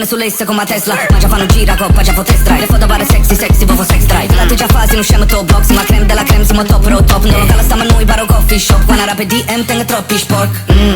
viene sull'esse come a Tesla. Ma già fanno gira coppa, già foto drive. Le foto pare sexy, sexy, vovo sex drive. La te già fasi, non scemo top box. Ma creme della creme, siamo top pro top. Non cala stiamo a noi, paro coffee shop. Quando rap DM, tengo troppi sport.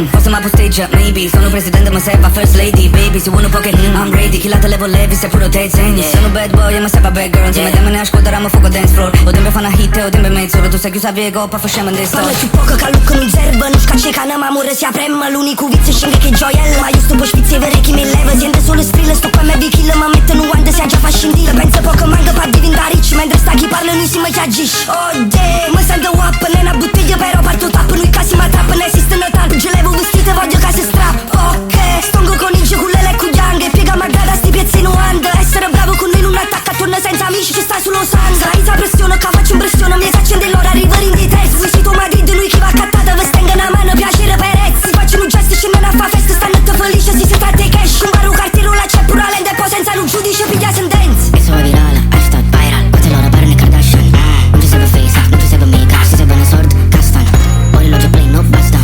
Forse ma posteggia, maybe. Sono presidente, ma serva first lady. Baby, se vuoi poche, I'm ready. Chi la te levo levi, se pure te segni. Sono bad boy, ma serva bad girl. Insieme a te me ne ascolteremo fuoco dance floor. O tempo fa una hit, o tempo mezzo. Tu sei chiusa via coppa, facciamo in destra. Parla più poco che look non serve. Non scacce cana, ma amore si apremma. L'unico vizio scende che gioiella. Ma io sto po' spizzi vere chi mi leva. Siente solo strilla, sto qua me vi kill. Ma mettono un guante, sia già fa scendere. Pensa poco manca per diventare rich. Mentre sta chi parla, noi si mi agisce. Oh damn, mi sento wap. Non è una bottiglia però parto tap. Noi casi ma trap, ne esistono trap. Io levo vestite, voglio case strap. Ok, stongo con il con le cuglianghe. Piega magada sti piezzi in hand. Essere bravo con noi non attacca. Torna senza amici, ci sta sullo sangue. Senza pressione, che faccio impressione. Mi si accende l'ora, arriva in di test. Visito Madrid, noi chi va accattata. Vi stenga una mano, piacere per ezzi. Faccio un gesto, scendono a fa festa. Stanno felice, si sente a te cash. Un baro cartiero, la c'è pure lente. E poi senza un giudice, piglia sentenza. Eso è virale, hashtag viral. Quante loro parlano di Kardashian. Non ci serve face, non ci serve make-up. Si serve una sword, custom. Poi l'oggi play, no basta.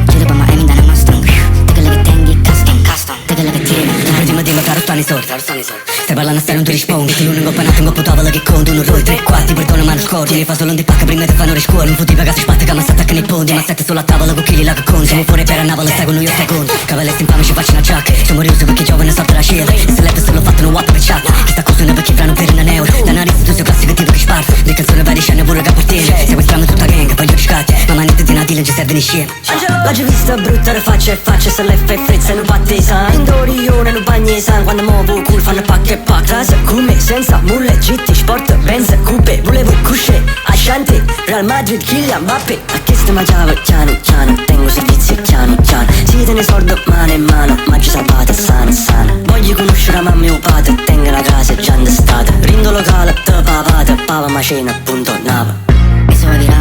Giro per Miami, da una Mustang. Te che le che tengi, custom. Te che le che tieni. Prima di me caro stanno i soldi. Stai parlando a stare non ti rispondi. Che l'unico panato, un coppo tavola che conto. Uno roll, 3, 4, perdona ma non scordi. Mi fa solo un di pacca, prima te fanno le scuole. Un futti ragazzi spatte che ma si attaccano i ponti. Ma sette sulla tavola con chili là che conti. Siamo fuori per a Napoli, stai con noi io secondo. Cavalletti in fame ci faccio una giacca. Sono riuso perché giovane sotto la scena. E se l'ebbe se l'ho fatto un wap per chat. Che sta costando perché franno per un euro. Da nariz tu sei classico tipo che sparso. Le canzoni varie scene pure che appartiene. Sequestrando tutta gang, poi io riscatti. Ma manette di Nadine ci serve in scena. L'oggi vista brutta le facce e facce. Se l'F è frezza e non batte i san. In dorione non bagni i san. Quando muovo cool fanno pacche e pack. Trasa come senza mulle, gitti, sport, Benz, coupe. Volevo cusce, Ashanti, Real Madrid, Kylian Mbappé. A che ste mangiavo piano piano. Tengo servizi piano piano. Si te ne sordo mano in mano. Mangio salvata, sana sana. Voglio conoscere la mamma e il padre. Tengo una casa già in estate. Rindo locale, te papate. Pava macena, punto nava. Eso è virale.